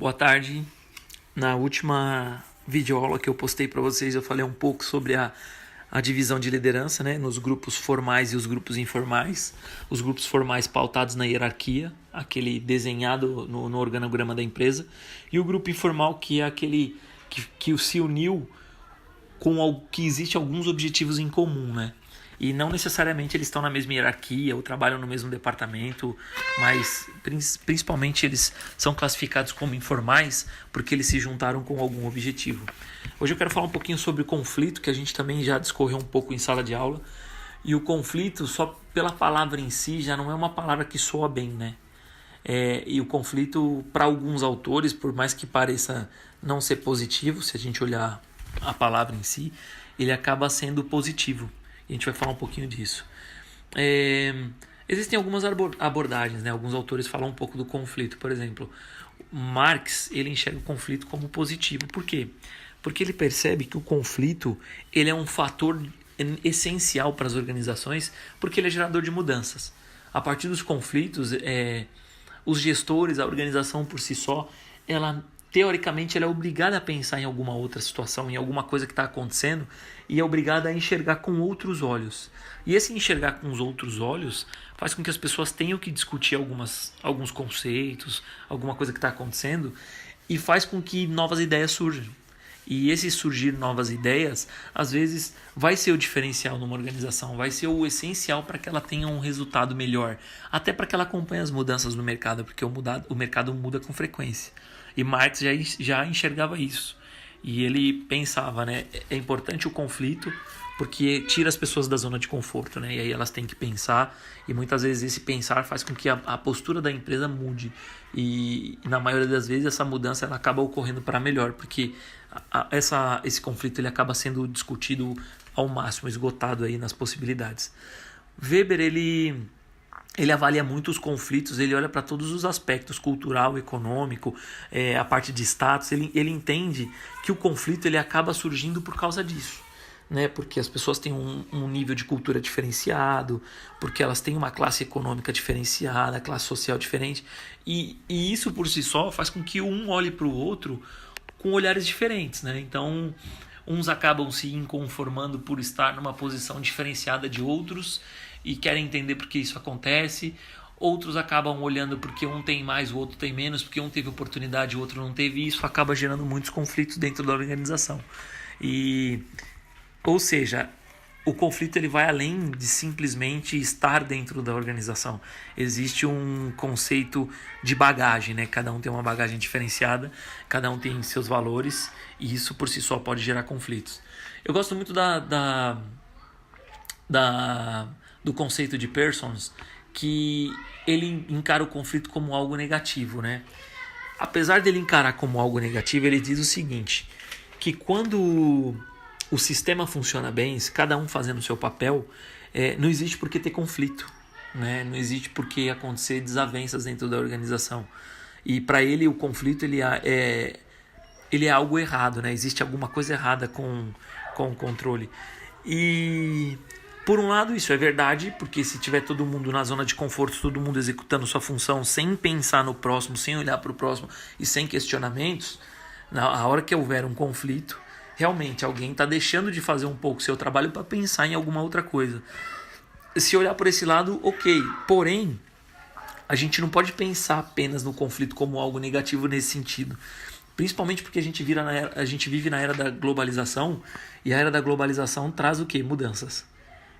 Boa tarde. Na última videoaula que eu postei para vocês, eu falei um pouco sobre a divisão de liderança, né, nos grupos formais e os grupos informais. Os grupos formais pautados na hierarquia, aquele desenhado no organograma da empresa, e o grupo informal, que é aquele que se uniu com que existe alguns objetivos em comum, né? E não necessariamente eles estão na mesma hierarquia ou trabalham no mesmo departamento, mas principalmente eles são classificados como informais porque eles se juntaram com algum objetivo. Hoje eu quero falar um pouquinho sobre o conflito, que a gente também já discorreu um pouco em sala de aula. E o conflito, só pela palavra em si, já não é uma palavra que soa bem, né? E o conflito, para alguns autores, por mais que pareça não ser positivo, se a gente olhar a palavra em si, ele acaba sendo positivo. A gente vai falar um pouquinho disso. Existem algumas abordagens, né? Alguns autores falam um pouco do conflito. Por exemplo, Marx, ele enxerga o conflito como positivo. Por quê? Porque ele percebe que o conflito ele é um fator essencial para as organizações, porque ele é gerador de mudanças. A partir dos conflitos, os gestores, a organização por si só, teoricamente ela é obrigada a pensar em alguma outra situação, em alguma coisa que está acontecendo, e é obrigada a enxergar com outros olhos. E esse enxergar com os outros olhos faz com que as pessoas tenham que discutir alguns conceitos, alguma coisa que está acontecendo, e faz com que novas ideias surjam. E esse surgir novas ideias, às vezes, vai ser o diferencial numa organização, vai ser o essencial para que ela tenha um resultado melhor, até para que ela acompanhe as mudanças no mercado, porque o mercado muda com frequência. E Marx já enxergava isso. E ele pensava, né, é importante o conflito porque tira as pessoas da zona de conforto, né? E aí elas têm que pensar, e muitas vezes esse pensar faz com que a postura da empresa mude. E na maioria das vezes essa mudança ela acaba ocorrendo para melhor, porque esse conflito ele acaba sendo discutido ao máximo, esgotado aí nas possibilidades. Weber, ele avalia muito os conflitos, ele olha para todos os aspectos, cultural, econômico, a parte de status, ele entende que o conflito ele acaba surgindo por causa disso, né? Porque as pessoas têm um nível de cultura diferenciado, porque elas têm uma classe econômica diferenciada, classe social diferente, e isso por si só faz com que um olhe para o outro com olhares diferentes, né? Então, uns acabam se inconformando por estar numa posição diferenciada de outros e querem entender por que isso acontece. Outros acabam olhando porque um tem mais, o outro tem menos, porque um teve oportunidade e o outro não teve, e isso acaba gerando muitos conflitos dentro da organização. Ou seja, o conflito ele vai além de simplesmente estar dentro da organização. Existe um conceito de bagagem, né? Cada um tem uma bagagem diferenciada, cada um tem seus valores, e isso por si só pode gerar conflitos. Eu gosto muito do conceito de Parsons, que ele encara o conflito como algo negativo, né? Apesar dele encarar como algo negativo, ele diz o seguinte, que quando o sistema funciona bem, se cada um fazendo o seu papel, não existe por que ter conflito, né? Não existe por que acontecer desavenças dentro da organização. E para ele o conflito ele é algo errado, né? Existe alguma coisa errada com o controle. E por um lado isso é verdade, porque se tiver todo mundo na zona de conforto, todo mundo executando sua função sem pensar no próximo, sem olhar para o próximo e sem questionamentos, na hora que houver um conflito, realmente alguém está deixando de fazer um pouco seu trabalho para pensar em alguma outra coisa. Se olhar por esse lado, ok. Porém, a gente não pode pensar apenas no conflito como algo negativo nesse sentido. Principalmente porque a gente vive na era da globalização, e a era da globalização traz o quê? Mudanças.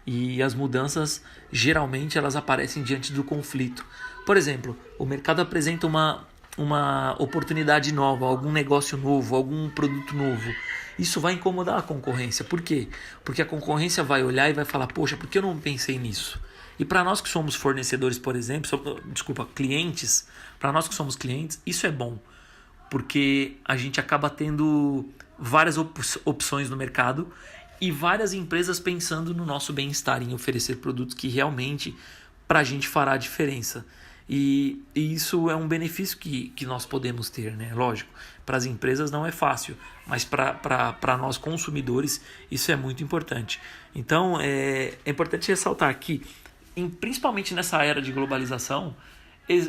E as mudanças, geralmente, elas aparecem diante do conflito. Por exemplo, o mercado apresenta uma oportunidade nova, algum negócio novo, algum produto novo. Isso vai incomodar a concorrência. Por quê? Porque a concorrência vai olhar e vai falar, poxa, por que eu não pensei nisso? E para nós que somos fornecedores, por exemplo, clientes, para nós que somos clientes, isso é bom. Porque a gente acaba tendo várias opções no mercado e várias empresas pensando no nosso bem-estar, em oferecer produtos que realmente para a gente fará a diferença. E isso é um benefício que nós podemos ter, né? Lógico, para as empresas não é fácil, mas para nós consumidores isso é muito importante. Então é importante ressaltar que, principalmente nessa era de globalização,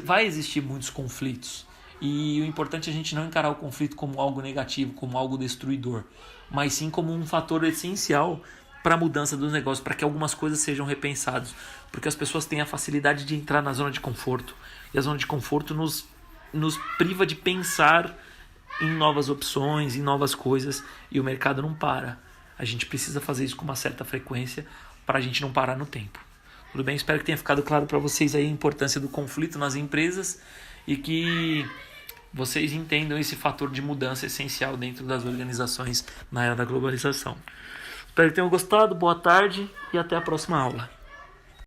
vai existir muitos conflitos. E o importante é a gente não encarar o conflito como algo negativo, como algo destruidor, mas sim como um fator essencial para a mudança dos negócios, para que algumas coisas sejam repensadas. Porque as pessoas têm a facilidade de entrar na zona de conforto. E a zona de conforto nos priva de pensar em novas opções, em novas coisas, e o mercado não para. A gente precisa fazer isso com uma certa frequência para a gente não parar no tempo. Tudo bem? Espero que tenha ficado claro para vocês aí a importância do conflito nas empresas e que vocês entendam esse fator de mudança essencial dentro das organizações na era da globalização. Espero que tenham gostado, boa tarde e até a próxima aula.